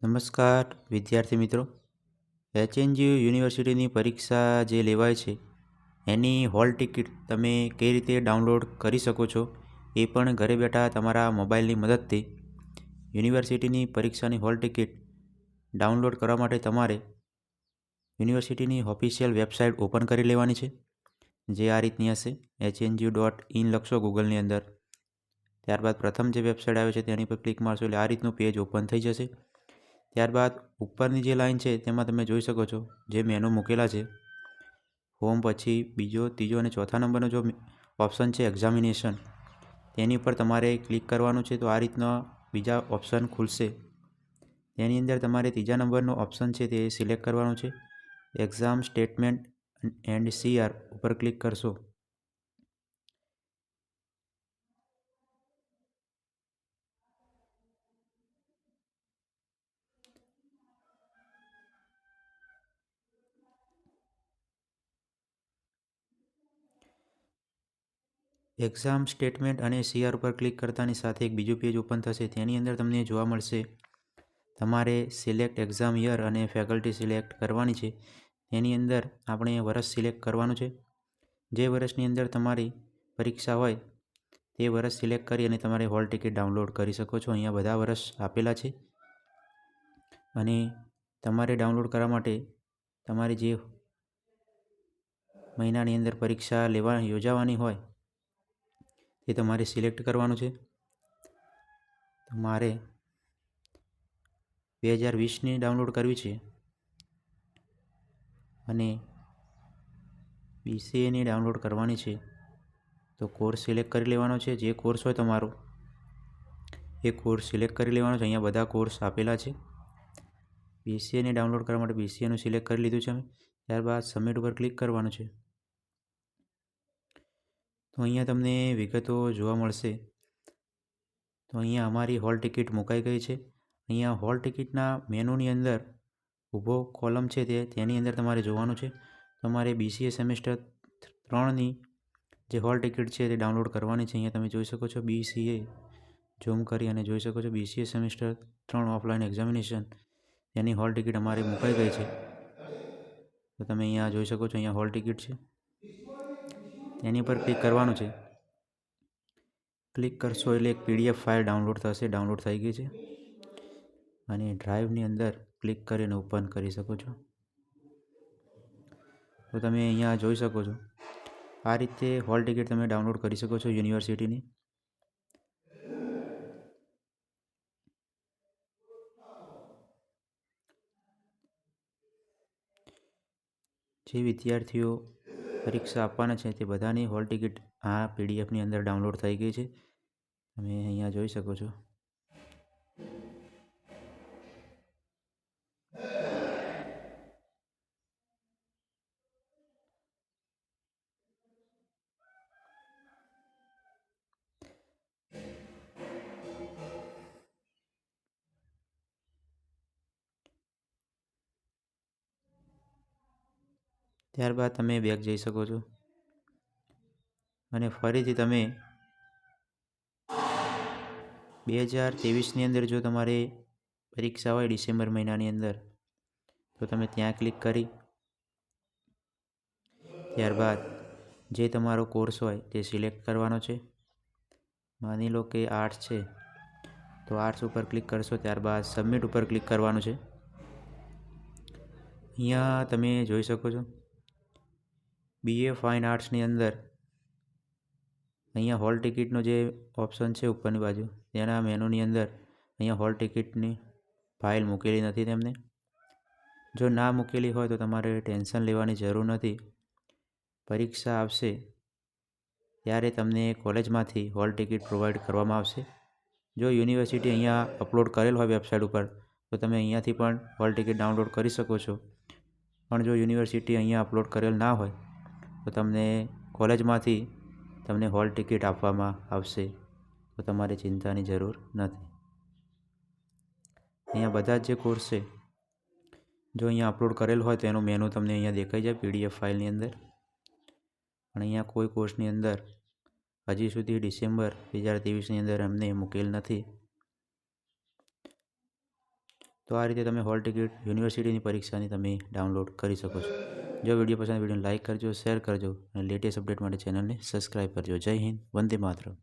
નમસ્કાર વિદ્યાર્થી મિત્રો. એચએનજીયુ યુનિવર્સિટીની પરીક્ષા જે લેવાય છે એની હોલ ટિકિટ તમે કઈ રીતે ડાઉનલોડ કરી શકો છો એ પણ ઘરે બેઠા તમારા મોબાઈલની મદદથી યુનિવર્સિટીની પરીક્ષાની હોલ ટિકિટ ડાઉનલોડ કરવા માટે તમારે યુનિવર્સિટીની ઓફિશિયલ વેબસાઇટ ઓપન કરી લેવાની છે, જે આ રીતની હશે. HNGU.in લખશો ગૂગલની અંદર, ત્યારબાદ પ્રથમ જે વેબસાઇટ આવે છે તેની પર ક્લિક મારશો એટલે આ રીતનું પેજ ઓપન થઈ જશે. ત્યારબાદ ઉપરની જે લાઈન છે તેમાં તમે જોઈ શકો છો જે મેનુ મૂકેલા છે હોમ, પછી બીજો, ત્રીજો અને ચોથા નંબરનો જો ઓપ્શન છે એક્ઝામિનેશન, તેની ઉપર તમારે ક્લિક કરવાનું છે. તો આ રીતના બીજા ઓપ્શન ખુલશે. તેની અંદર તમારે ત્રીજા નંબરનો ઓપ્શન છે તે સિલેક્ટ કરવાનું છે. એક્ઝામ સ્ટેટમેન્ટ એન્ડ CR ઉપર ક્લિક કરશો એક્ઝામ સ્ટેટમેન્ટ અને CR ઉપર ક્લિક કરતાની સાથે એક બીજું પેજ ઓપન થશે. તેની અંદર તમને જોવા મળશે તમારે સિલેક્ટ એક્ઝામ યર અને ફેકલ્ટી સિલેક્ટ કરવાની છે. તેની અંદર આપણે વર્ષ સિલેક્ટ કરવાનું છે. જે વર્ષની અંદર તમારી પરીક્ષા હોય તે વર્ષ સિલેક્ટ કરી અને તમારે હોલ ટિકિટ ડાઉનલોડ કરી શકો છો. અહીંયા બધા વર્ષ આપેલા છે અને તમારે ડાઉનલોડ કરવા માટે તમારી જે મહિનાની અંદર પરીક્ષા યોજાવાની હોય તે તમારે સિલેક્ટ કરવાનું છે. મારે 2020ની ડાઉનલોડ કરવી છે અને BCAની ડાઉનલોડ કરવાની છે. તો કોર્સ સિલેક્ટ કરી લેવાનો છે. જે કોર્સ હોય તમારો એ કોર્સ સિલેક્ટ કરી લેવાનો છે. અહીંયા બધા કોર્સ આપેલા છે. BCAને ડાઉનલોડ કરવા માટે BCAનું સિલેક્ટ કરી લીધું છે. ત્યારબાદ સબમિટ ઉપર ક્લિક કરવાનું છે. તો અહીંયા તમને વિગતો જોવા મળશે. તો અહીંયા અમારી હોલ ટિકિટ મુકાઈ ગઈ છે. અહીંયા હોલ ટિકિટના મેનુની અંદર ઊભો કોલમ છે તેની અંદર તમારે જોવાનું છે. તમારે BCA સેમેસ્ટર 3ની જે હોલ ટિકિટ છે તે ડાઉનલોડ કરવાની છે. અહીંયા તમે જોઈ શકો છો BCA ઝૂમ કરી અને જોઈ શકો છો BCA સેમેસ્ટર 3 ઓફલાઈન એક્ઝામિનેશન, એની હોલ ટિકિટ અમારી મુકાઈ ગઈ છે. તો તમે અહીંયા જોઈ શકો છો, અહીંયા હોલ ટિકિટ છે, તેની પર ક્લિક કરવાનું છે. ક્લિક કરશો એટલે એક PDF ફાઇલ ડાઉનલોડ થશે. ડાઉનલોડ થઈ ગઈ છે અને ડ્રાઈવની અંદર ક્લિક કરીને ઓપન કરી શકો છો. તો તમે અહીંયા જોઈ શકો છો આ રીતે હોલ ટિકિટ તમે ડાઉનલોડ કરી શકો છો યુનિવર્સિટીની. જે વિદ્યાર્થીઓ પરીક્ષા આપવાના છે તે બધાની હોલ ટિકિટ આ PDFની અંદર ડાઉનલોડ થઈ ગઈ છે. તમે અહીંયા જોઈ શકો છો. ત્યારબાદ તમે બેક જઈ શકો છો અને ફરીથી તમે 2023ની અંદર જો તમારે પરીક્ષા હોય ડિસેમ્બર મહિનાની અંદર તો તમે ત્યાં ક્લિક કરી ત્યારબાદ જે તમારો કોર્સ હોય તે સિલેક્ટ કરવાનો છે. માની લો કે આર્ટ્સ છે તો આર્ટ્સ ઉપર ક્લિક કરશો. ત્યારબાદ સબમિટ ઉપર ક્લિક કરવાનું છે. અહીંયા તમે જોઈ શકો છો BA ફાઇન આર્ટ્સની અંદર અહીંયા હોલ ટિકિટનો જે ઓપ્શન છે ઉપરની બાજુ તેના મેનુની અંદર અહીંયા હોલ ટિકિટની ફાઇલ મૂકેલી નથી તેમને. જો ના મૂકેલી હોય તો તમારે ટેન્શન લેવાની જરૂર નથી. પરીક્ષા આવશે ત્યારે તમને કોલેજમાંથી હોલ ટિકિટ પ્રોવાઈડ કરવામાં આવશે. જો યુનિવર્સિટી અહીંયા અપલોડ કરેલ હોય વેબસાઇટ ઉપર તો તમે અહીંયાથી પણ હોલ ટિકિટ ડાઉનલોડ કરી શકો છો. પણ જો યુનિવર્સિટી અહીંયા અપલોડ કરેલ ના હોય તો તમને કોલેજમાંથી તમને હોલ ટિકિટ આપવામાં આવશે. તો તમારે ચિંતાની જરૂર નથી. અહીંયા બધા જ જે કોર્સ છે જો અહીંયા અપલોડ કરેલ હોય તો એનું મેનુ તમને અહીંયા દેખાઈ જાય PDF ફાઇલની અંદર. પણ અહીંયા કોઈ કોર્સની અંદર હજી સુધી ડિસેમ્બર 2023ની અંદર અમને મૂકેલ નથી. તો આ રીતે તમે હોલ ટિકિટ યુનિવર્સિટીની પરીક્ષાની તમે ડાઉનલોડ કરી શકો છો. જો વિડીયો પસંદ વિડીયોને લાઇક કરજો, શેર કરજો અને લેટેસ્ટ અપડેટ માટે ચેનલને સબસ્ક્રાઈબ કરજો. જય હિન્દ, વંદે માતરમ.